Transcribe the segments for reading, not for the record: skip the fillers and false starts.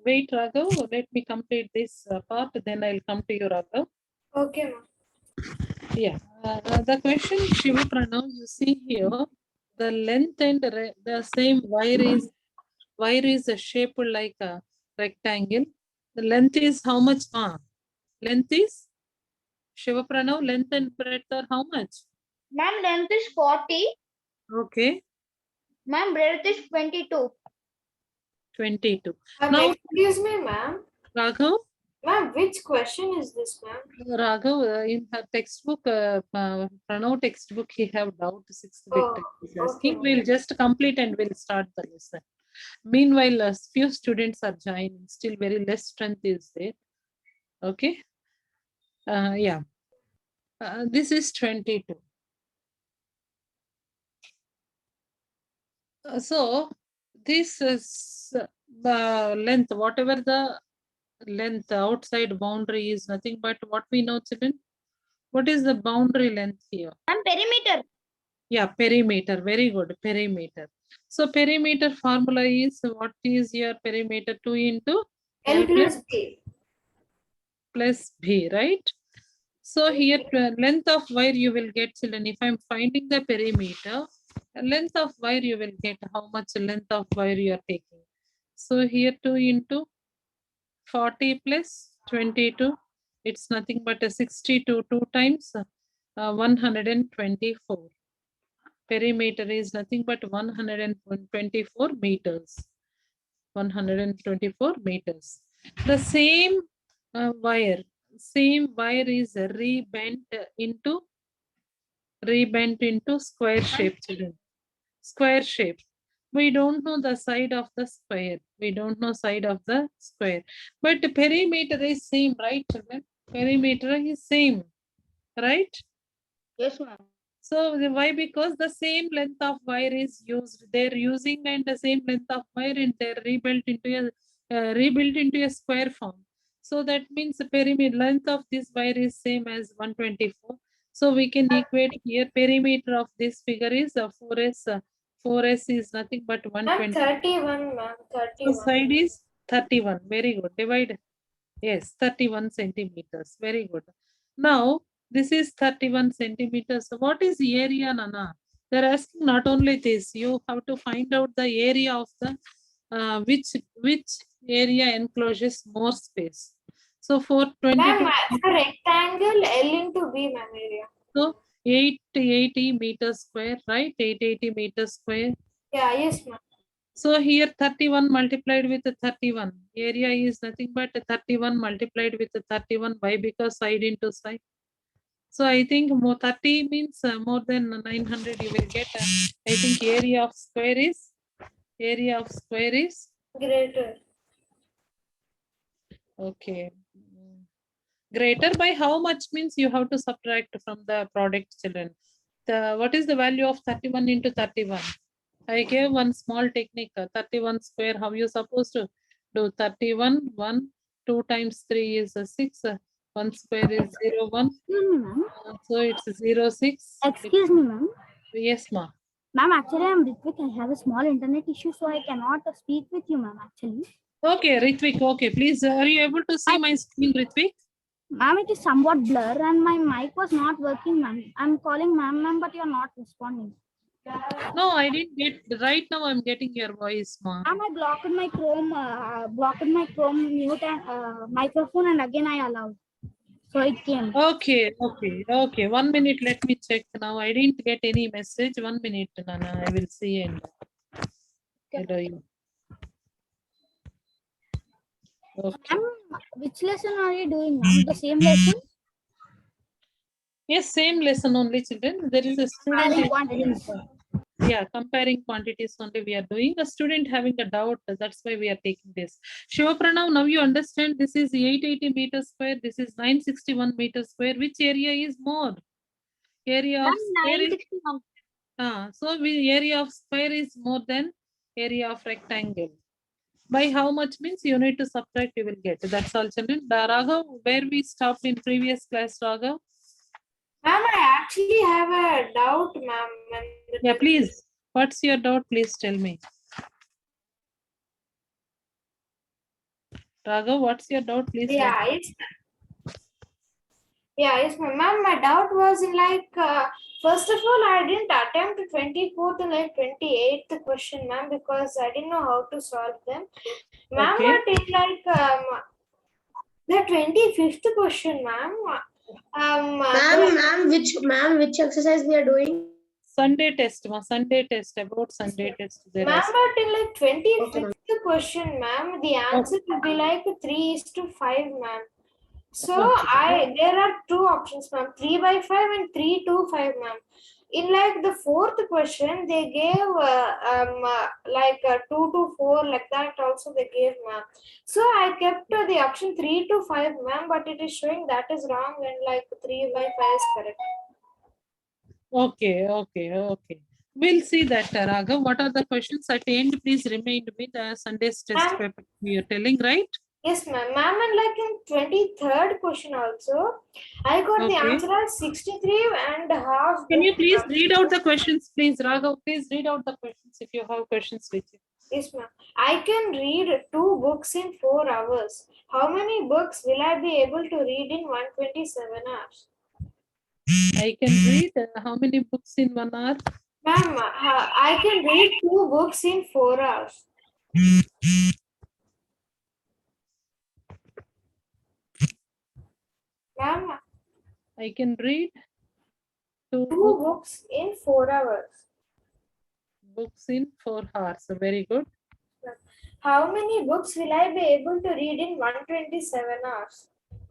Wait, Raghav, let me complete this part, then I'll come to you, Raghav. Okay, ma'am. Yeah, the question, Shiva Pranav, you see here, the length and the same wire is shaped like a rectangle. The length is how much? Length is, Shiva Pranav, length and breadth are how much? Ma'am, length is 40. Okay, Ma'am, breadth is 22. 22. Now, Excuse me, ma'am. Raghav, Ma'am, which question is this, ma'am? Raghav, in her textbook, Pranav textbook, he have doubt sixth bit. Oh, He's okay, asking. ma'am. We'll just complete and we'll start the lesson. Meanwhile, few students are joining. Still, very less strength is there. Okay. Yeah. This is 22. So this is length. Whatever the length outside boundary is nothing but what we know, children. What is the boundary length here? Ma'am, perimeter. Yeah, perimeter. Very good. Perimeter. So perimeter formula is, what is your perimeter? 2 into L plus B. plus B, right? So here length of wire you will get, children. If I'm finding the perimeter, length of wire you will get how much length of wire you are taking. So here 2 into 40 plus 22. It's nothing but a 62. 2 times 124. Perimeter is nothing but 124 meters. 124 meters. The same wire is rebent into square shape, children. Square shape. We don't know the side of the square. We don't know side of the square. But the perimeter is same, right, children? Perimeter is same, right? Yes, ma'am. So why? Because the same length of wire is used. They're using and the same length of wire and they're rebuilt into a square form. So that means the perimeter length of this wire is same as 124. So we can equate here perimeter of this figure is 4s. 4s is nothing but 120. 31, ma'am. So 31. side is 31. Very good. Divide. Yes, 31 centimeters. Very good. Now, this is 31 centimeters. So what is the area, Nana? They're asking not only this, you have to find out the area of the which area encloses more space. So for 22, Ma'am, the rectangle L into B, ma'am, area. so 880 meters square, right? 880 meters square. Yeah, yes, ma'am. So here 31 multiplied with 31. Area is nothing but 31 multiplied with 31. Why? Because side into side. So I think more 30 means more than 900 you will get. I think area of square is Greater. okay. Greater by how much means you have to subtract from the product, children. What is the value of 31 into 31? I gave one small technique, 31 square. How you supposed to do 31? 1, 2 times 3 is 6. 1 square is 0, 1. Excuse me, ma'am. So it's 0, 6. Excuse me, ma'am. Yes, ma. Ma'am, actually, I'm Ritvik. I have a small internet issue, so I cannot speak with you, ma'am, actually. Okay, Ritvik. Okay, please. Are you able to see my screen, Ritvik? Ma'am, it is somewhat blur and my mic was not working, ma'am. I'm calling ma'am, but you're not responding. No, I didn't get. Right now, I'm getting your voice, ma. Ma'am, I blocked my Chrome mute and microphone, and again I allowed. So it came. Okay. 1 minute. Let me check now. I didn't get any message. 1 minute, Nana. I will see and hello you. Okay. Ma'am, which lesson are you doing, ma'am? The same lesson? Yes, same lesson only, children. There is a student. Comparing quantities. Yeah, comparing quantities only we are doing. A student having a doubt, that's why we are taking this. Shiva Pranav, now you understand this is 880 meters square, this is 961 meters square. Which area is more? Area of square is, 961. so area of square is more than area of rectangle. By how much means you need to subtract, you will get. That's all, children. Raghav, where we stopped in previous class, Raghav? Ma'am, I actually have a doubt, ma'am. Yeah, please. What's your doubt? Please tell me. Raghav, what's your doubt? Please. Yeah, let me- it's yeah, yes, ma'am. My doubt was in like first of all, I didn't attempt 24th and like 28th question, ma'am, because I didn't know how to solve them. Ma'am, Okay. but in like the 25th question, ma'am. Which exercise we are doing? Sunday test, ma. Sunday test, about Sunday test. There Ma'am, is. but in like Okay, 25th question, ma'am, the answer will be like 3:5, ma'am. So Okay. there are two options, ma'am, 3/5 and 3/5, ma'am. In like the fourth question, they gave like 2 to 4, like that also they gave, ma'am. So I kept the option 3/5, ma'am, but it is showing that is wrong and like 3/5 is correct. Okay. We'll see that, Raghav. What are the questions at the end? Please remind me the Sunday's test Ma'am. paper you're telling, right? Yes, ma'am. Ma'am, and like in 23rd question also, I got the Okay. answer as 63.5. Can you please read out the questions, please, Raghav? Please read out the questions if you have questions with you. Yes, ma'am. I can read 2 books in 4 hours. How many books will I be able to read in 127 hours? I can read how many books in 1 hour? Ma'am, I can read 2 books in 4 hours. Ma'am, I can read 2 2 books in 4 hours. books in 4 hours. So very good. How many books will I be able to read in 127 hours?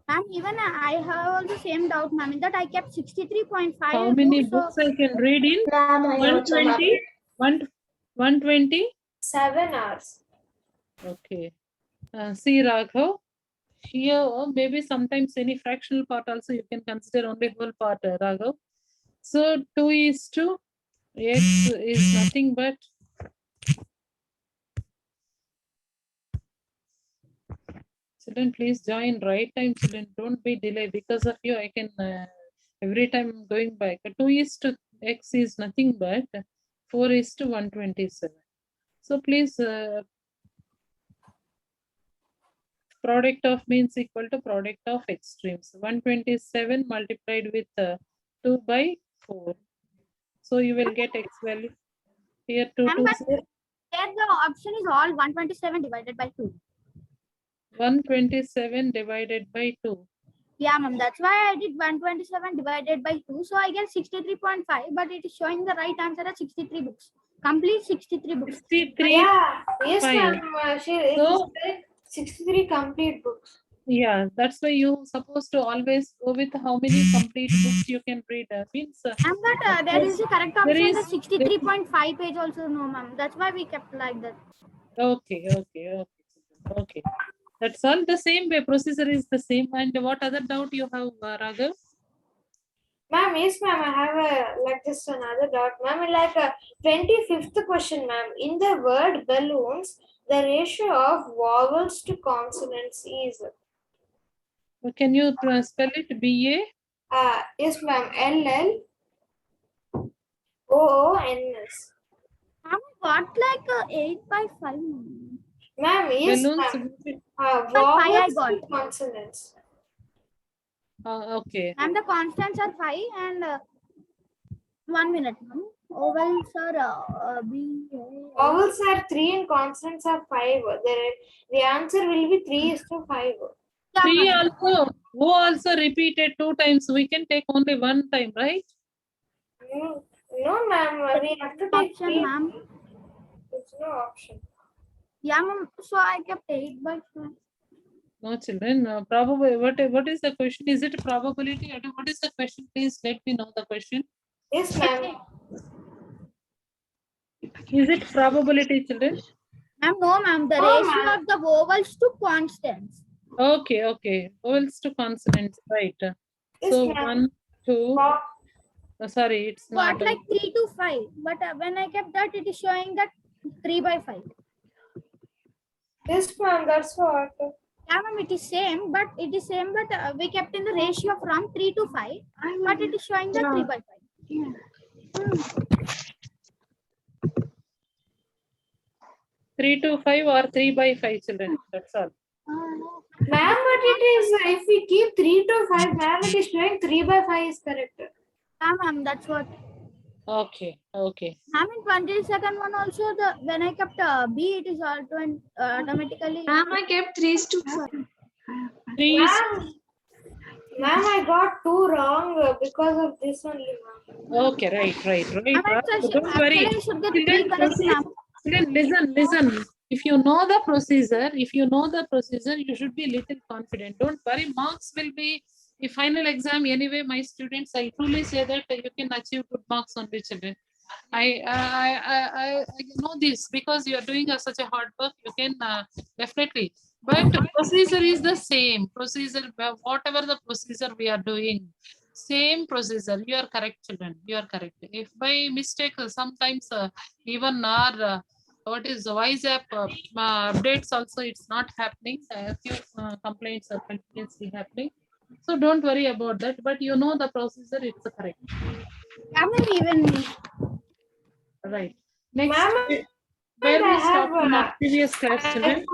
Ma'am, even I have also same doubt, ma'am. In that I kept 63.5. How many books, books I can read in Ma'am, I also have 120? 120? 7 hours. Okay. See, Raghav, here maybe sometimes any fractional part also you can consider only whole part, Raghav. So 2:x is nothing but children, please join right time, children. Don't be delayed because of you. I can every time I'm going back. 2:x is nothing but 4:127. So please product of means equal to product of extremes. 127 multiplied with 2/4. So you will get x value here 2 Ma'am, 2 but there the option is all 127 divided by 2. 127 divided by 2. Yeah, ma'am. That's why I did 127 divided by 2. So I get 63.5, but it is showing the right answer as 63 books. Complete 63 books. 63. Yeah, yes, Fine. ma'am. So- 63 complete books. Yeah, that's why you supposed to always go with how many complete books you can read. Means Ma'am, but there is a correct there option, the is- 63.5 page also, no, ma'am. That's why we kept like that. Okay. That's all the same way. Procedure is the same. And what other doubt you have, Raghav? Ma'am, yes, ma'am. I have like just another doubt, ma'am. Like 25th question, ma'am. In the word balloons, the ratio of vowels to consonants is Can you spell it? BA? yes, ma'am. LLOONS. Ma'am, got like 8/5. Ma'am, yes, Balloons. ma'am. I Vowels got. to consonants. Okay. And the constants are 5 and 1 minute, ma'am. Vowels are B. Vowels are 3 and consonants are 5. The answer will be 3:5. Yeah, 3 ma'am. also. Who also repeated 2 times. We can take only 1 time, right? No, ma'am. We have to take Option, 3. ma'am. There's no option. Yeah, ma'am. So I kept 8/5. No, children. Probably. What is the question? Is it probability? What is the question? Please let me know the question. Yes, ma'am. Is it probability, children? Ma'am, no, ma'am. The No, ratio ma'am. of the vowels to constants. Okay. Vowels to consonants, right? Yes, So ma'am. 1, 2. Sorry, it's Got not. like 3 to 5. But when I kept that, it is showing that 3/5. Yes, ma'am. That's what. Yeah, ma'am, it is same, but we kept in the ratio from 3 to 5, but it is showing that 3/5. 3 to 5 or 3/5, children. That's all. Ma'am, but it is, if we keep 3 to 5, ma'am, it is showing 3 by 5 is correct. Yeah, ma'am, that's what. Okay, okay. Ma'am, in 22nd one also, when I kept B, it is automatically. Ma'am, I kept 3 to 5. 3 is Ma'am, I got 2 wrong because of this only, ma'am. okay, right. Ma'am, Don't worry. actually, I should get Children, 3 correct, ma'am. listen. If you know the procedure, you should be little confident. Don't worry, marks will be the final exam anyway. My students, I truly say that you can achieve good marks on the children. I know this because you are doing such a hard work. You can definitely, but procedure is the same procedure. Whatever the procedure we are doing, same procedure. You are correct, children. You are correct. If by mistake, sometimes even our what is WhatsApp updates also, it's not happening. A few complaints are continuously happening. So don't worry about that. But you know the procedure, it's correct. Yeah, ma'am, even. Right. Next, Ma'am, where I we have, stopped from our previous class, children.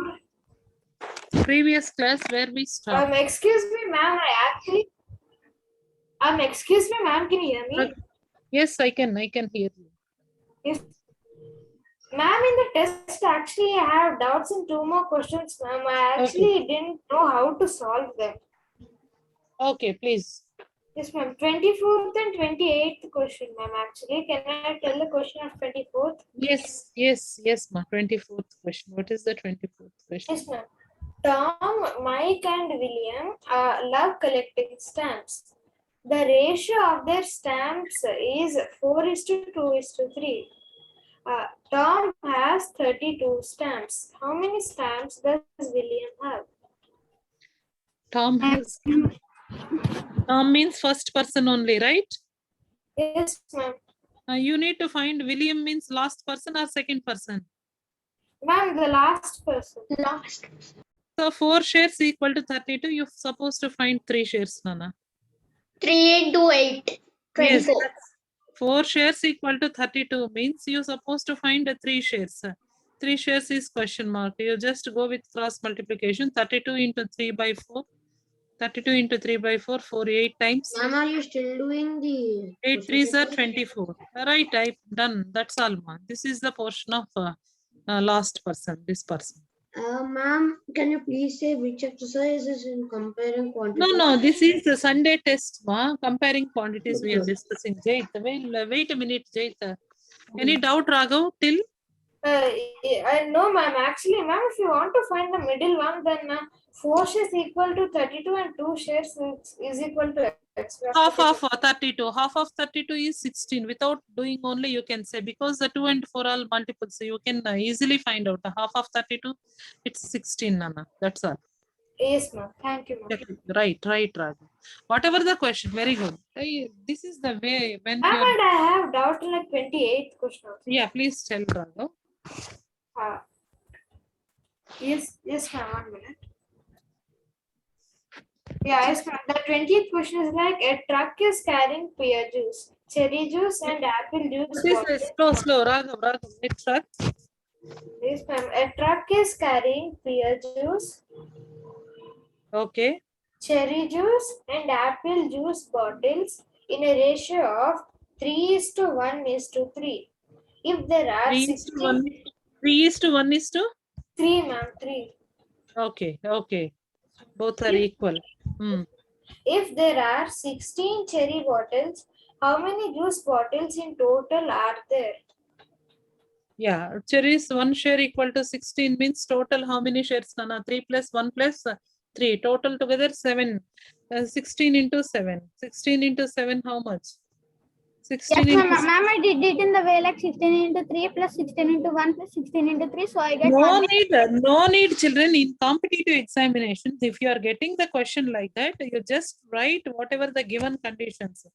Previous class where we stopped. excuse me, ma'am, excuse me, ma'am, can you hear me? Yes, I can hear you. Yes. Ma'am, in the test, actually, I have doubts in 2 more questions, ma'am. I actually didn't know how to solve them. Okay, please. Yes, ma'am. 24th and 28th question, ma'am, actually. Can I tell the question of 24th? Yes, ma. 24th question. What is the 24th question? Yes, ma'am. Tom, Mike, and William love collecting stamps. The ratio of their stamps is 4:2:3. Tom has 32 stamps. How many stamps does William have? Tom has. Tom means first person only, right? Yes, ma'am. You need to find William means last person or second person. Ma'am, the last person. Last. So 4 shares equal to 32. You're supposed to find 3 shares, Nana. 3 into 8. 24. Yes, 4 shares equal to 32 means you're supposed to find 3 shares. 3 shares is question mark. You just go with cross multiplication. 32 into 3 by 4. 32 into 3 by 4, 48 times. Ma'am, are you still doing the 8 3s are 24. Right, I've done. That's all, ma. This is the portion of last person, this person. Ma'am, can you please say which exercises in comparing quantities? No, this is the Sunday test, ma. Comparing quantities we are discussing. Jait, wait a minute, Jait. Any doubt, Raghav, till? No, ma'am. Actually, ma'am, if you want to find the middle one, then 4 shares equal to 32 and 2 shares is equal to x. Half of 32. Half of 32 is 16. Without doing only, you can say, because the 2 and 4 are multiples, so you can easily find out the half of 32. It's 16, Nana. That's all. Yes, ma'am. Thank you, ma'am. Right, Raghav. Whatever the question, very good. This is the way when Ma'am, you are. and I have doubt in like 28th question. Yeah, please tell Raghav. Yes, ma'am. 1 minute. Yeah, yes, ma'am. The 20th question is like a truck is carrying pear juice, cherry juice, and apple juice. This is slow, Raghav. Next truck. Yes, ma'am. A truck is carrying pear juice, Okay. cherry juice, and apple juice bottles in a ratio of 3:1:3. If there are 3 is to 1. 3 is to 1 is to? 3, ma'am, 3. Okay. Both are equal. If there are 16 cherry bottles, how many juice bottles in total are there? Yeah, cherries 1 share equal to 16 means total how many shares, Nana? 3 plus 1 plus 3. Total together 7. 16 into 7. 16 into 7, how much? 16 Yes, into ma'am, I did it in the way like 16 into 3 plus 16 into 1 plus 16 into 3. So I get no need, children. In competitive examinations, if you are getting the question like that, you just write whatever the given conditions.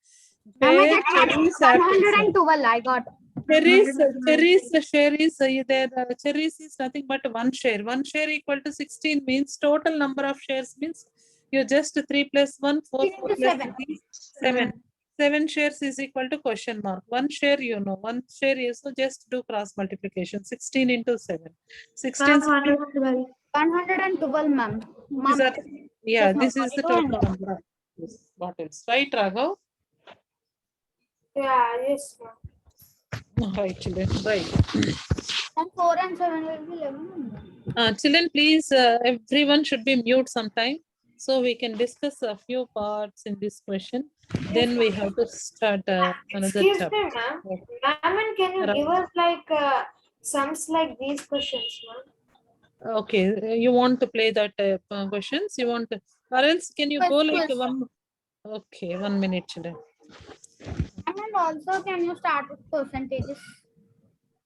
Ma'am, I get 112. I got. Cherries share is there. Cherries is nothing but 1 share. 1 share equal to 16 means total number of shares means you just 3 plus 1, 4, 4 plus 7. 3, 7. 7 shares is equal to question mark. 1 share, 1 share is, so just do cross multiplication. 16 into 7. 16. 112, ma'am. These are, yeah, Just now, this is the 42 total and- number of bottles, right, Raghav? Yeah, yes, ma'am. Right, children, right. And 4 and 7 will be 11. Children, please, everyone should be mute sometime, so we can discuss a few parts in this question. Then we have to start another Excuse chapter. me, ma'am. Ma'am, and can you give us like sums like these questions, ma'am? Okay, you want to play that questions? You want to, or else can you go like Yes. one? Okay, 1 minute, children. And also, can you start with percentages?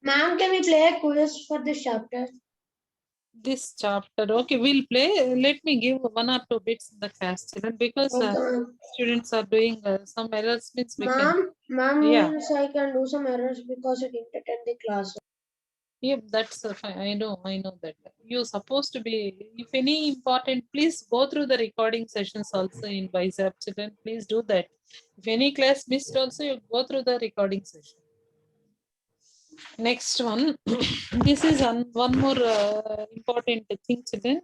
Ma'am, can we play a quiz for this chapter? This chapter, okay, we'll play. Let me give 1 or 2 bits in the class, children, because Okay, ma'am. students are doing some errors. Means we can. Ma'am Yeah. means I can do some errors because I didn't attend the class. Yep, that's fine. I know that. You're supposed to be, if any important, please go through the recording sessions also in WhatsApp, children. Please do that. If any class missed also, you go through the recording session. Next one. This is one more important thing, children.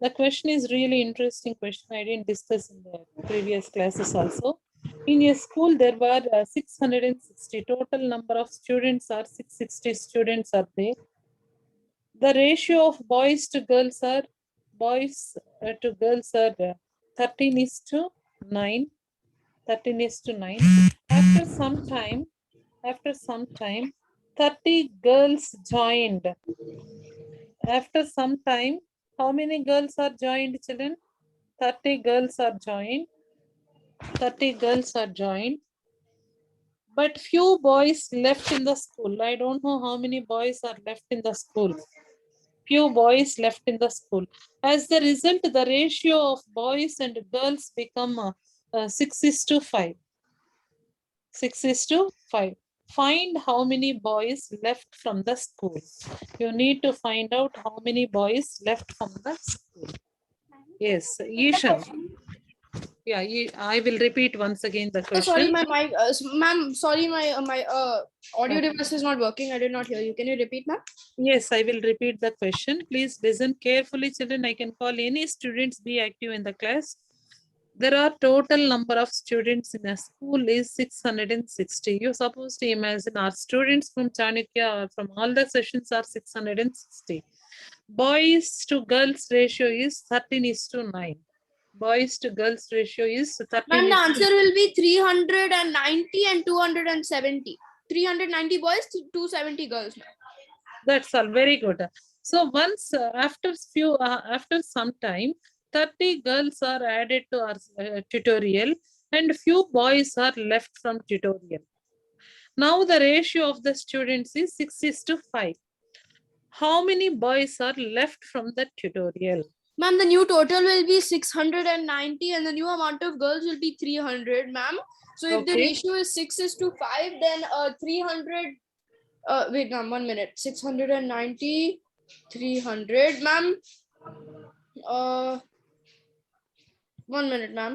The question is really interesting question. I didn't discuss in the previous classes also. In a school, there were 660. Total number of students are 660 students are there. The ratio of boys to girls are 13:9. 13:9. After some time, 30 girls joined. After some time, how many girls are joined, children? 30 girls are joined. 30 girls are joined. But few boys left in the school. I don't know how many boys are left in the school. Few boys left in the school. As the result, the ratio of boys and girls become 6:5. 6:5. Find how many boys left from the school. You need to find out how many boys left from the school. Yes, Ishan. Yeah, I will repeat once again the question. Sorry, my mic, ma'am. Sorry, my audio device is not working. I did not hear you. Can you repeat, ma'am? Yes, I will repeat the question. Please listen carefully, children. I can call any students, be active in the class. There are total number of students in a school is 660. You're supposed to imagine our students from Chanakya or from all the sessions are 660. Boys to girls ratio is 13:9. Boys to girls ratio is 13. Ma'am, the answer will be 390 and 270. 390 boys, 270 girls. That's all. Very good. So once after some time, 30 girls are added to our tutorial and few boys are left from tutorial. Now the ratio of the students is 6:5. How many boys are left from the tutorial? Ma'am, the new total will be 690 and the new amount of girls will be 300, ma'am. So if the Okay. ratio is 6:5, then 300, wait, ma'am, 1 minute. 690, 300, ma'am. 1 minute, ma'am.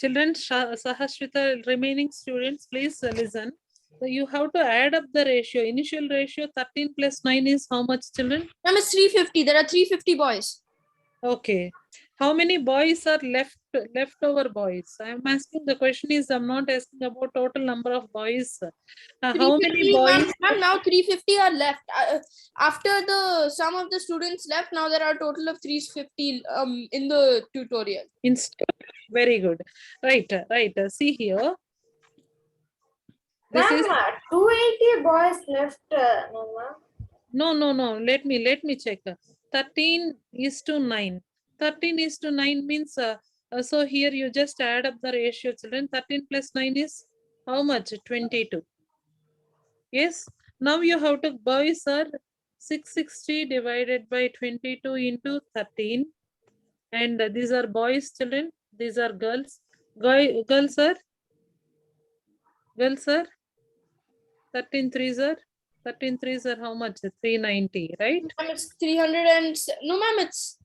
Children, Sahashrita, remaining students, please listen. So you have to add up the ratio. Initial ratio 13 plus 9 is how much, children? Ma'am, it's 350. There are 350 boys. Okay. How many boys are leftover boys? I'm asking the question is, I'm not asking about total number of boys. How many 350, boys? ma'am, now 350 are left. After the some of the students left, now there are a total of 350 in the tutorial. Very good. Right. See here. This is 280 boys left, no, ma'am. no. Let me check. 13:9. 13:9 means so here you just add up the ratio, children. 13 plus 9 is how much? 22. Yes. Now you have to, boys are 660 divided by 22 into 13. And these are boys, children. These are girls. Girls are 13 threes are how much? 390, right? Ma'am, it's 300 and no, ma'am, it's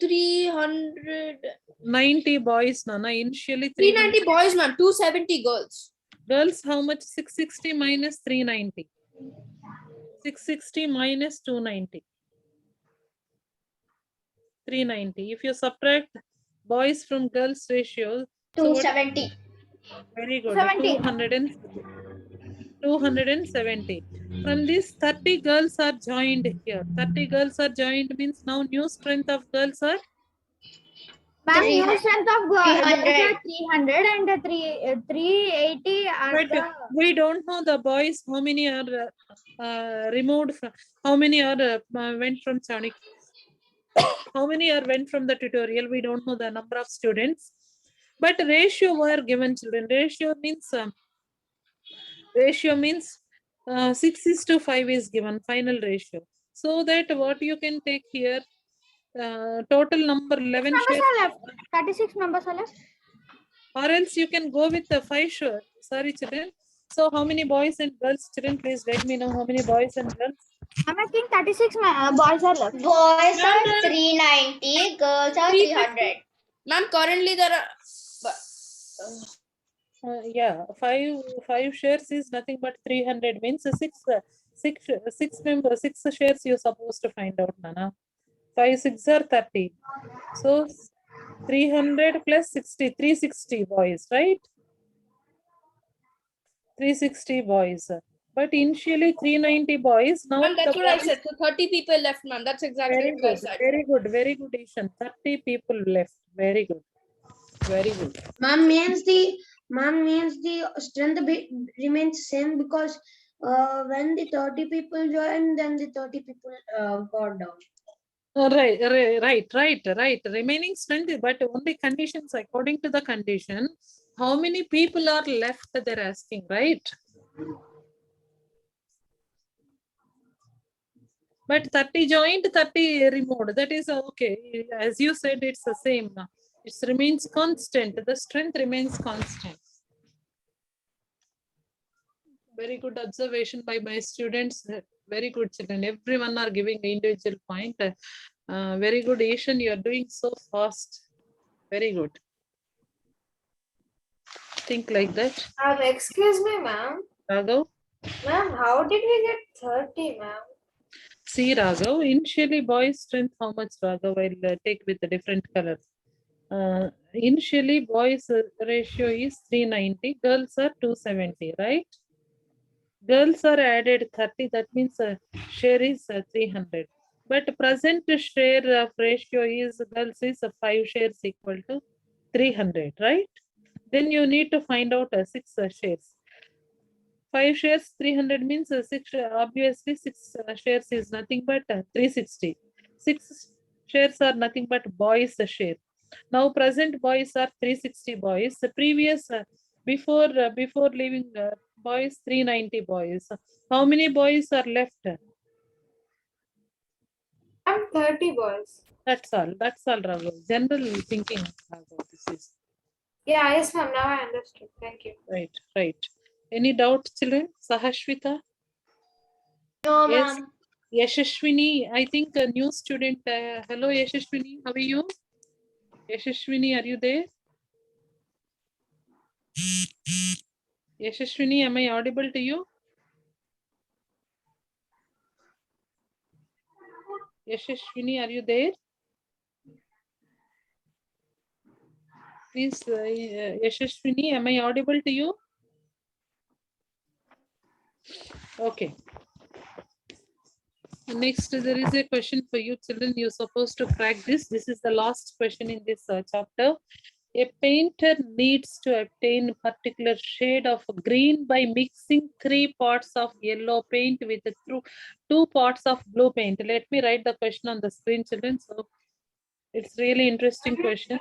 300. 90 boys, Nana. Initially 390 boys, ma'am. 270 girls. Girls, how much? 660 minus 390. 660 minus 290. 390. If you subtract boys from girls ratio, so what? 270. Very good. 70. 270. From this, 30 girls are joined here. 30 girls are joined means now new strength of girls are Ma'am, new 300. strength of girls 300. are 300 and 380 are but the we don't know the boys how many are removed from, how many are went from Chanakya, how many are went from the tutorial. We don't know the number of students, but ratio were given children. Ratio means 6:5 is given final ratio. So that what you can take here, total number 11 members shares, are left. 36 members are left. or else you can go with the 5 sure. Sorry, children. So how many boys and girls, children? Please let me know how many boys and girls. I'm making 36 boys are left. Boys Ma'am, are 390. Girls are 300. Ma'am, currently there are. Yeah, five shares is nothing but 300 means six members, 6 shares you're supposed to find out, Nana. 5 6 are 30. So 300 plus 60, 360 boys, right? 360 boys. But initially 390 boys. Now Ma'am, that's the what I boys, said. So 30 people left, ma'am. That's exactly very what I good, said. very good, Ishan. 30 people left. Very good. Very good. Ma'am means the strength remains same because when the 30 people join, then the 30 people got down. Right. Remaining strength, but only conditions according to the condition. How many people are left? They're asking, right? But 30 joined, 30 removed. That is okay. As you said, it's the same. It remains constant. The strength remains constant. Very good observation by my students. Very good, children. Everyone are giving individual point. Very good, Ishan. You are doing so fast. Very good. Think like that. Excuse me, ma'am. Raghav. Ma'am, how did we get 30, ma'am? See, Raghav, initially boys strength how much, Raghav? I'll take with a different color. Initially boys ratio is 390, girls are 270, right? Girls are added 30, that means share is 300. But present share of ratio is girls is 5 shares equal to 300, right? Then you need to find out 6 shares. 5 shares 300 means 6 obviously 6 shares is nothing but 360. 6 shares are nothing but boys share. Now present boys are 360 boys. The previous before leaving boys 390 boys. How many boys are left? I'm 30 boys. That's all. That's all, Raghu. General thinking. Raghu, this is Yeah, yes, ma'am. Now I understood. Thank you. right. Any doubt, children? Sahashwita? No, Yes. ma'am. Yashashwini, I think a new student. Hello, Yashashwini. How are you? Yashashwini, are you there? Yashashwini, am I audible to you? Yashashwini, are you there? Please, Yashashwini, am I audible to you? Okay. Next, there is a question for you, children. You're supposed to crack this. This is the last question in this chapter. A painter needs to obtain a particular shade of green by mixing 3 parts of yellow paint with 2 parts of blue paint. Let me write the question on the screen, children. So it's really interesting question.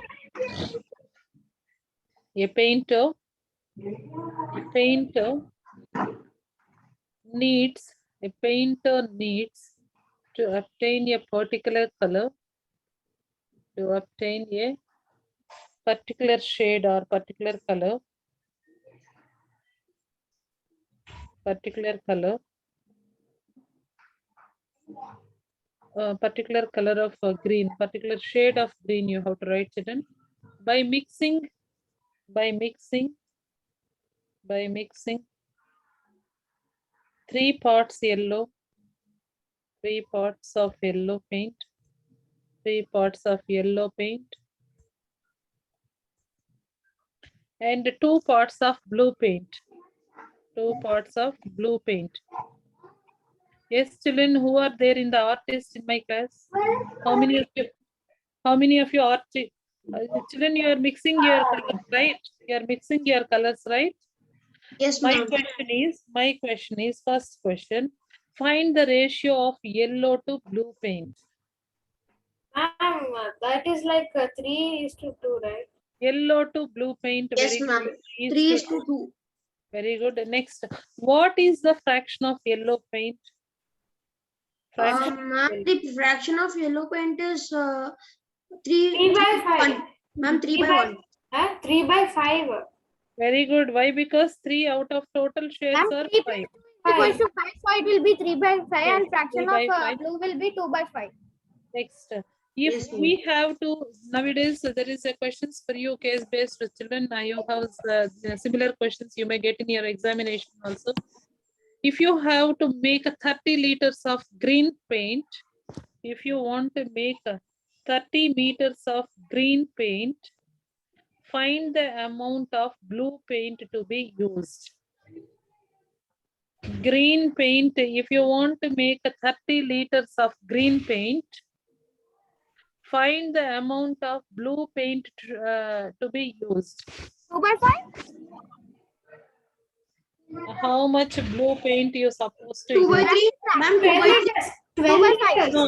A painter needs to obtain a particular color, to obtain a particular shade or particular color particular color of green, particular shade of green you have to write, children, by mixing 3 parts yellow, 3 pots of yellow paint, 3 pots of yellow paint, and 2 pots of blue paint. 2 pots of blue paint. Yes, children, who are there in the artist in my class? How many of you? How many of you are children? You are mixing your colors, right? You are mixing your colors, right? Yes, My ma'am. question is first question. Find the ratio of yellow to blue paint. Ma'am, that is like 3:2, right? Yellow to blue paint. Yes, Very ma'am. good. 3:2. Very good. Next, what is the fraction of yellow paint? Fraction. Ma'am, the fraction of yellow paint is 3 by 5. Ma'am, 3/1. 3 by 5. Very good. Why? Because 3 out of total shares Ma'am, are 3 5. equals to 5, so it will be 3 by 5 Yes, and fraction 3 by of 5. blue will be 2 by 5. Next, if Yes, ma'am. we have to, nowadays there is a questions for you case based with children. You have similar questions you may get in your examination also. If you have to make 30 liters of green paint, if you want to make 30 meters of green paint, find the amount of blue paint to be used. Green paint, if you want to make 30 liters of green paint, find the amount of blue paint to be used. 2 by 5? How much blue paint you supposed to 2 by use? 3. Ma'am, 2 by 3. 12 liters. No,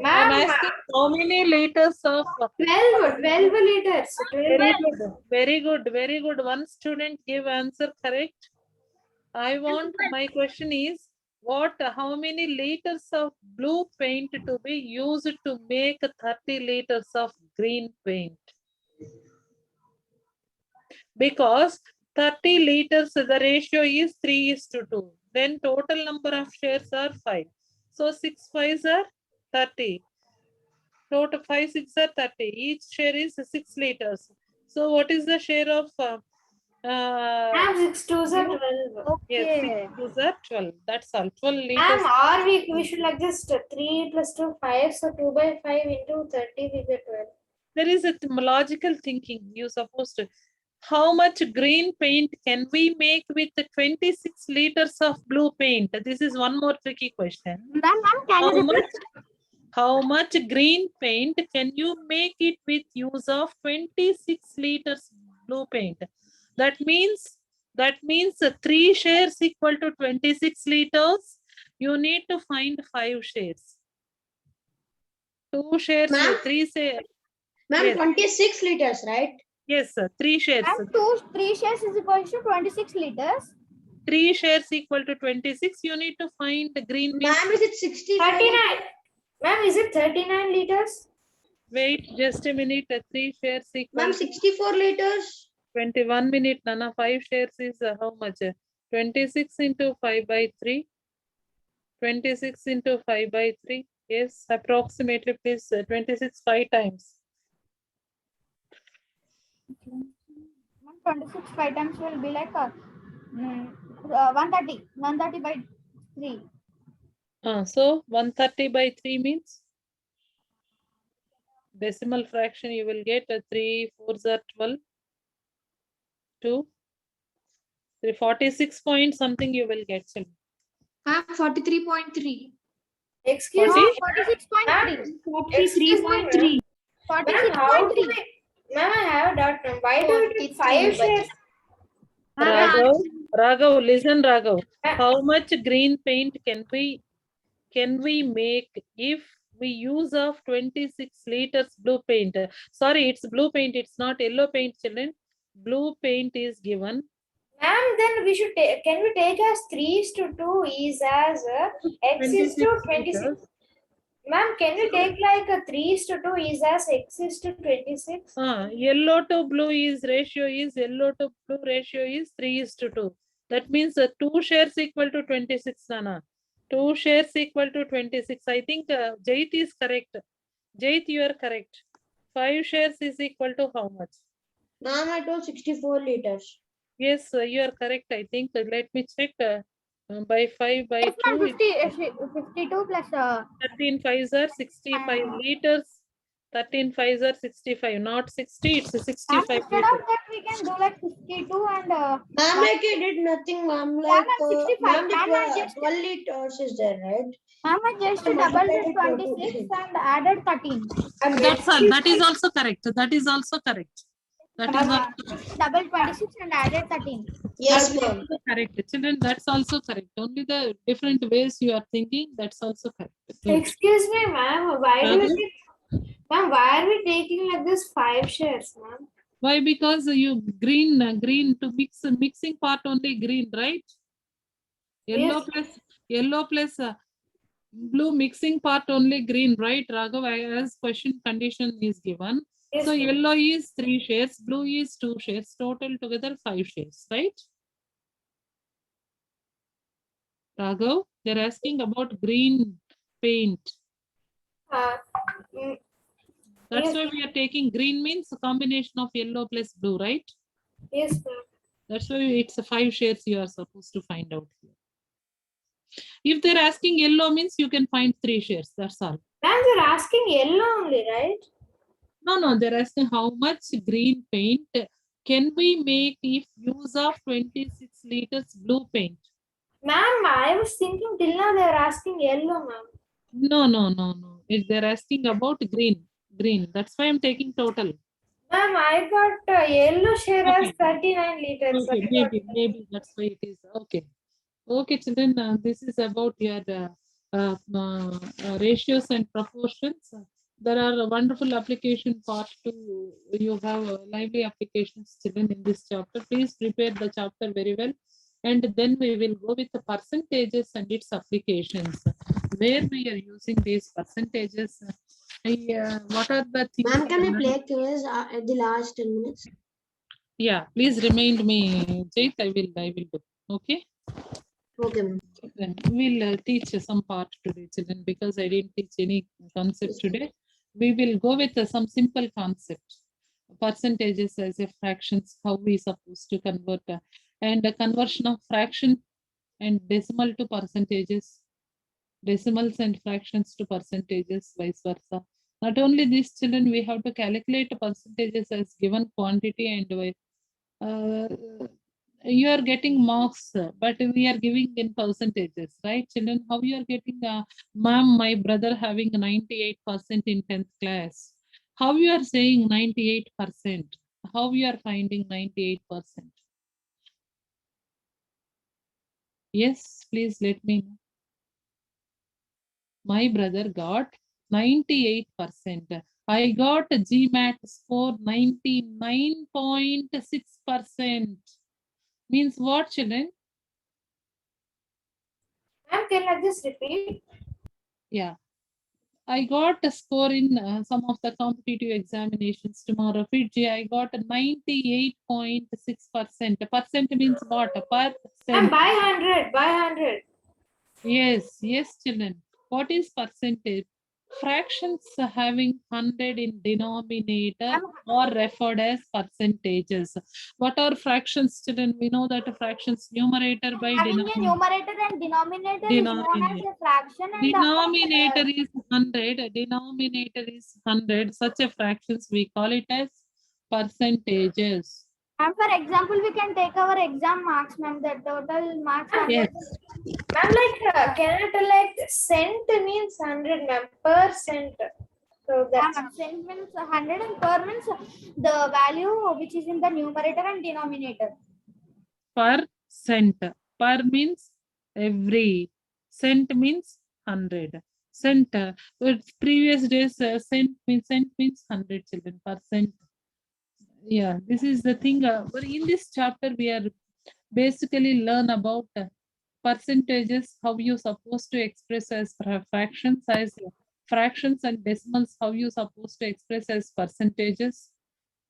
I'm Ma'am, asking how many liters of 12 liters. 12 very good, very good, very good. One student gave answer correct. I want, my question is, how many liters of blue paint to be used to make 30 liters of green paint? Because 30 liters, the ratio is 3:2. Then total number of shares are 5. So 6 5s are 30. Total 5 6 are 30. Each share is 6 liters. So what is the share of Ma'am, 6 2s are 12. yes, Okay. 6 2s are 12. That's all. 12 liters. Ma'am, or we should like just 3 plus 2 5. So 2 by 5 into 30 we get 12. There is a logical thinking. You supposed to. How much green paint can we make with 26 liters of blue paint? This is one more tricky question. Ma'am, can you repeat? How much green paint can you make it with use of 26 liters blue paint? That means 3 shares equal to 26 liters. You need to find 5 shares. 2 shares, Ma'am? 3 shares. Ma'am, Yes. 26 liters, right? Yes, sir. 3 shares. Ma'am, 3 shares is equal to 26 liters. 3 shares equal to 26. You need to find the green means. Ma'am, is it 60? 39. Ma'am, is it 39 liters? Wait, just a minute. 3 shares equal Ma'am, to 64 liters. 21 minute. Nana, 5 shares is how much? 26 into 5 by 3. 26 into 5 by 3. Yes, approximately please 26 5 times. 26 5 times will be like 130. 130 by 3. So 130 by 3 means decimal fraction you will get 3 4s are 12. 2 46 point something you will get. Ma'am, 43.3. Excuse No, me. 46.3. 43.3. 46.3. Ma'am, I have a doubt. Why do we take 5 shares? Raghav, listen, Raghav. How much green paint can we make if we use of 26 liters blue paint? Sorry, it's blue paint. It's not yellow paint, children. Blue paint is given. Ma'am, then we should take, can we take as 3:2 is as x is to 26? liters. Ma'am, can we take like a 3:2 is as x is to 26? Yellow to blue is ratio is yellow to blue ratio is 3:2. That means 2 shares equal to 26, Nana. 2 shares equal to 26. I think Jait is correct. Jait, you are correct. 5 shares is equal to how much? Ma'am, I told 64 liters. Yes, you are correct. I think. Let me check. By 5 by Yes, ma'am. 2, 52 plus 13 5s are 65 liters. 13 5s are 65, not 60, it's ma'am, 65 instead liters. of that, we can do like 52 and Ma'am, like I did nothing, ma'am. Like, ma'am, 65. ma'am, the Ma'am, I just 12 liters is there, right? ma'am, I just I doubled multiplied it it to 26 2. and added 13. That's all. That is also correct. That is also correct. That is Ma'am, also double 26 and added 13. Yes, ma'am. correct. Children, that's also correct. Only the different ways you are thinking, that's also correct. Good. Excuse me, ma'am. Why do Raghu? we take, ma'am? Why are we taking like this 5 shares, ma'am? Why? Because you green to mixing part only green, right? Yellow plus blue mixing part only green, right? Raghav, as question condition is given. Yes, So ma'am. yellow is 3 shares, blue is 2 shares, total together 5 shares, right? Raghav, they're asking about green paint. Mm, That's yes, why we are taking green means a combination of yellow plus blue, right? yes, ma'am. That's why it's a 5 shares you are supposed to find out here. If they're asking yellow means you can find 3 shares. That's all. Ma'am, they're asking yellow only, right? No, they're asking how much green paint can we make if use of 26 liters blue paint? Ma'am, I was thinking till now they're asking yellow, ma'am. No. If they're asking about green. That's why I'm taking total. Ma'am, I got yellow share as Okay. 39 liters. Okay, I got- maybe that's why it is. Okay, children, this is about your ratios and proportions. There are a wonderful application part two. You have lively applications, children, in this chapter. Please prepare the chapter very well. And then we will go with the percentages and its applications. Where we are using these percentages. What are the things? Ma'am, can we play quiz at the last 10 minutes? Yeah, please remind me, Jait. I will do. Okay. Okay, ma'am. Then we'll teach some part today, children, because I didn't teach any concept today. We will go with some simple concepts. Percentages as a fractions, how we supposed to convert, and the conversion of fraction and decimal to percentages, decimals and fractions to percentages, vice versa. Not only this, children, we have to calculate percentages as given quantity and you are getting marks, but we are giving in percentages, right? Children, how you are getting, ma'am, my brother having 98% in 10th class. How you are saying 98%? How you are finding 98%? Yes, please let me know. My brother got 98%. I got a GMAT score 99.6%. Means what, children? Ma'am, can I just repeat? Yeah. I got a score in some of the competitive examinations tomorrow. Fiji, I got a 98.6%. Percent means what? A Ma'am, percent. by 100, by 100. Yes, children. What is percentage? Fractions having 100 in denominator or referred as percentages. What are fractions, children? We know that fractions numerator by Having a denominator. numerator and denominator is known as a fraction, and Denominator is 100. Denominator is 100. Such a fractions we call it as percentages. and for example, we can take our exam marks, ma'am. The total marks. Yes. Ma'am, like, can I tell like cent means 100, ma'am, per cent. So that's Cent means 100 and per means the value which is in the numerator and denominator. Per cent. Per means every. Cent means 100. Cent. With previous days, cent means 100, children. Percent. Yeah, this is the thing. But in this chapter, we are basically learn about percentages, how you supposed to express as fractions, and decimals, how you supposed to express as percentages.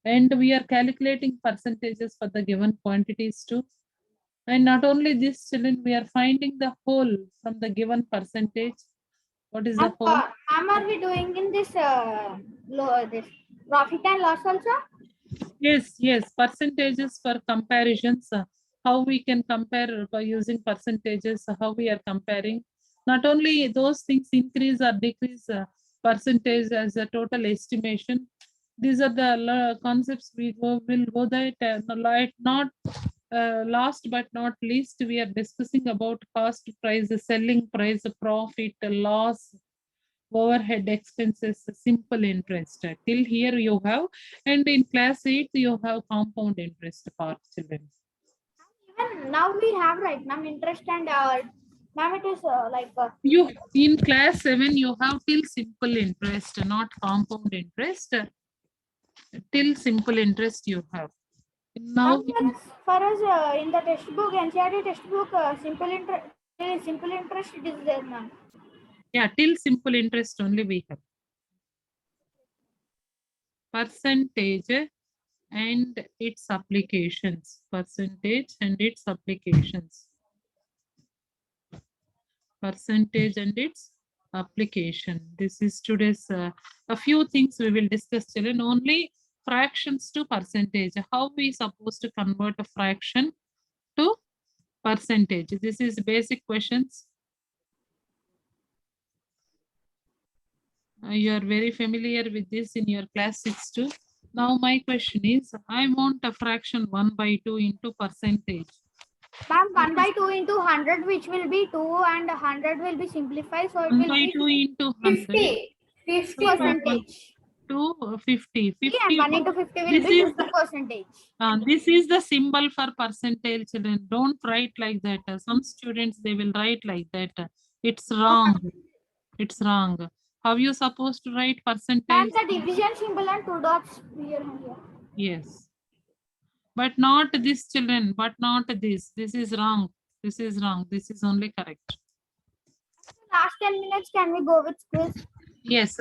And we are calculating percentages for the given quantities too. And not only this, children, we are finding the whole from the given percentage. What is the whole? Ma'am, are we doing in this this profit and loss also? Yes, percentages for comparisons. how we can compare by using percentages, how we are comparing. Not only those things increase or decrease percentage as a total estimation. These are the concepts we will go that not last but not least, we are discussing about cost price, selling price, profit, loss, overhead expenses, simple interest. Till here you have, and in class 8 you have compound interest for children. Even now we have, right, ma'am, interest and ma'am, it is You in class 7 you have till simple interest, not compound interest. Till simple interest you have. Now for us in the textbook, NCERT textbook, simple interest it is there, ma'am. yeah, till simple interest only we have. Percentage and its applications. Percentage and its applications. Percentage and its application. This is today's a few things we will discuss children. Only fractions to percentage. How we supposed to convert a fraction to percentage? This is basic questions. You are very familiar with this in your class 6 too. Now my question is, I want a fraction 1/2 into percentage. Ma'am, 1/2 into 100, which will be 2, and 100 will be simplified, so it 1 will by be 2 into 100 50. 50 ma'am. percentage. to 50. 50 And 1 into 50 will This be is 50 percentage. this is the symbol for percentage, children. Don't write like that. Some students, they will write like that. It's wrong. It's wrong. How you supposed to write Ma'am, percentage? the division symbol and 2 dots here and here. Yes. But not this, children. But not this. This is wrong. This is wrong. This is only correct. Last 10 minutes, can we go with quiz? Yes.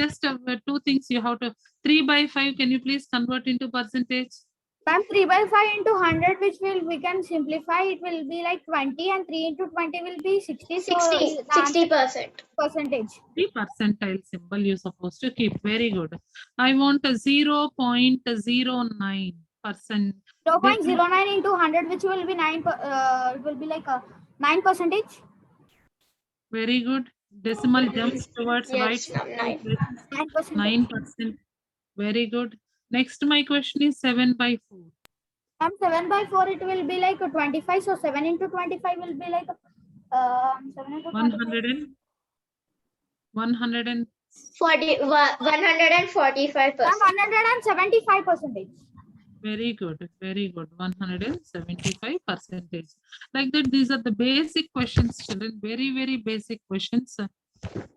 Just two things you have to. 3/5. Can you please convert into percentage? Ma'am, 3/5 into 100, which we can simplify. It will be like 20, and 3 into 20 will be 60. So 60%. percentage. The percentile symbol you supposed to keep. Very good. I want a 0.09%. 0.09 into 100, which will be 9. It will be like a 9 percentage. Very good. Decimal jumps towards Yes, right. ma'am, 9. 9%. Very good. Next, my question is 7/4. 7/4, it will be like a 25. So 7 into 25 will be like 7 into 100 and 145%. 175 percentage. very good. Very good. 175%. Like that, these are the basic questions, children. Very, very basic questions.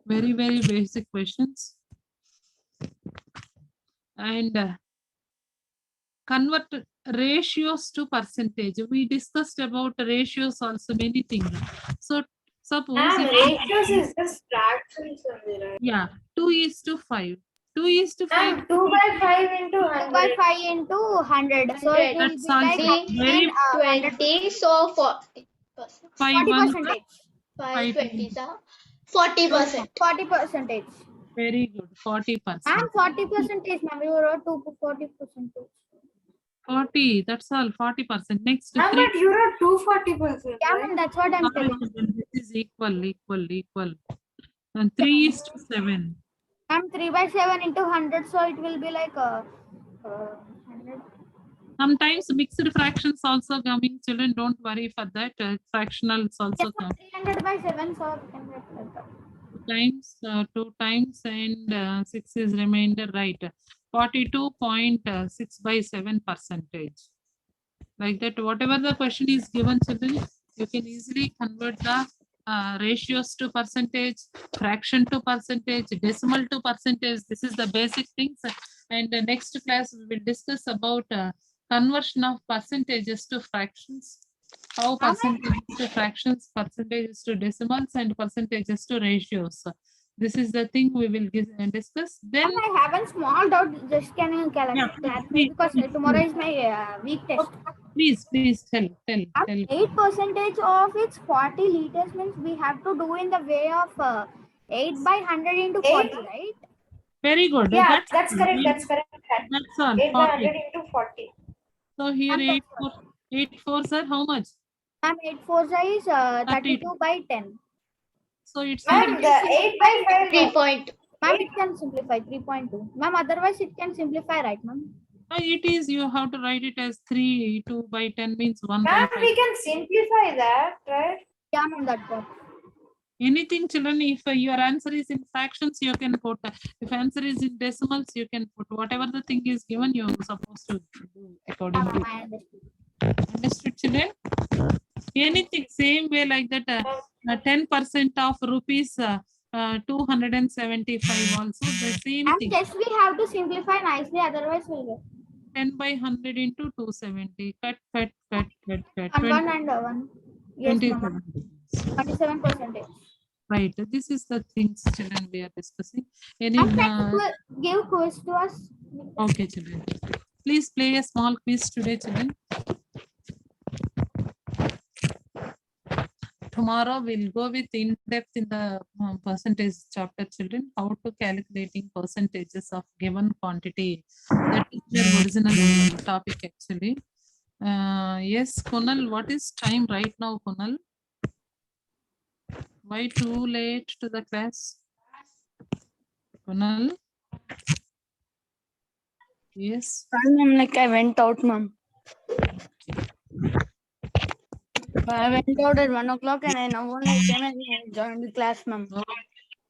Very, very basic questions. And convert ratios to percentage. We discussed about ratios also, many things. So suppose Ma'am, if ratios is just fractions only, right? yeah, 2:5. 2:5. Ma'am, 2/5 into 100. 2/5 into 100. So it will That's be like also very 20, so 40%. 5 40 1 percentage. 5 20, 40%. 40 percentage. very good. 40%. And 40 percentage, ma'am. You wrote 40 percentage. 40. That's all. 40%. Next, Ma'am, 3. but you wrote 240%. Yeah, ma'am, that's what I'm telling. This is equal. And 3:7. Ma'am, 3/7 into 100. So it will be like 100. Sometimes mixed fractions also coming. Children, don't worry for that. Fractionals also come. 300/7. So we can write like that. 2 times and 6 is remainder, right? 42.6/7%. Like that, whatever the question is given, children, you can easily convert the ratios to percentage, fraction to percentage, decimal to percentage. This is the basic things. And the next class we will discuss about conversion of percentages to fractions. How percentages to fractions, percentages to decimals, and percentages to ratios. This is the thing we will discuss. Then Ma'am, I have a small doubt. Just can you clarify? Because tomorrow is my week test. please tell. 8% of its 40 liters means we have to do in the way of 8/100 into 40, right? Very good. Yeah, that's correct. That's correct. That's all. 8/100 40. into 40. So here And 8 8 fours are how much? Ma'am, 8 4 is 32. 32 by 10. So it's Ma'am, the 8 by 5. 3 point. Ma'am, it can simplify 3.2. Ma'am, otherwise it can simplify, right, ma'am? It is, you have to write it as 3, 2 by 10 means 1 by Ma'am, 5. we can simplify that, right? Yeah, ma'am, that's what. Anything, children, if your answer is in fractions, you can put. If answer is in decimals, you can put. Whatever the thing is given, you're supposed to do Yeah, accordingly. ma'am, I understood. Understood, children? Anything, same way like that, 10% of rupees 275 also, the same And thing. just we have to simplify nicely, otherwise we'll get 10 by 100 into 270. Cut. 1 and 1. Yes, ma'am. 27%. Right. This is the things, children, we are discussing. Any, And can you give quiz to us? okay, children. Please play a small quiz today, children. Tomorrow we'll go with in depth in the percentage chapter, children. How to calculating percentages of given quantity. That is your original topic, actually. Yes, Kunal, what is time right now, Kunal? Why too late to the class? Kunal? Yes. Ma'am, like I went out, ma'am. I went out at 1 o'clock and I now only came and joined the class, ma'am.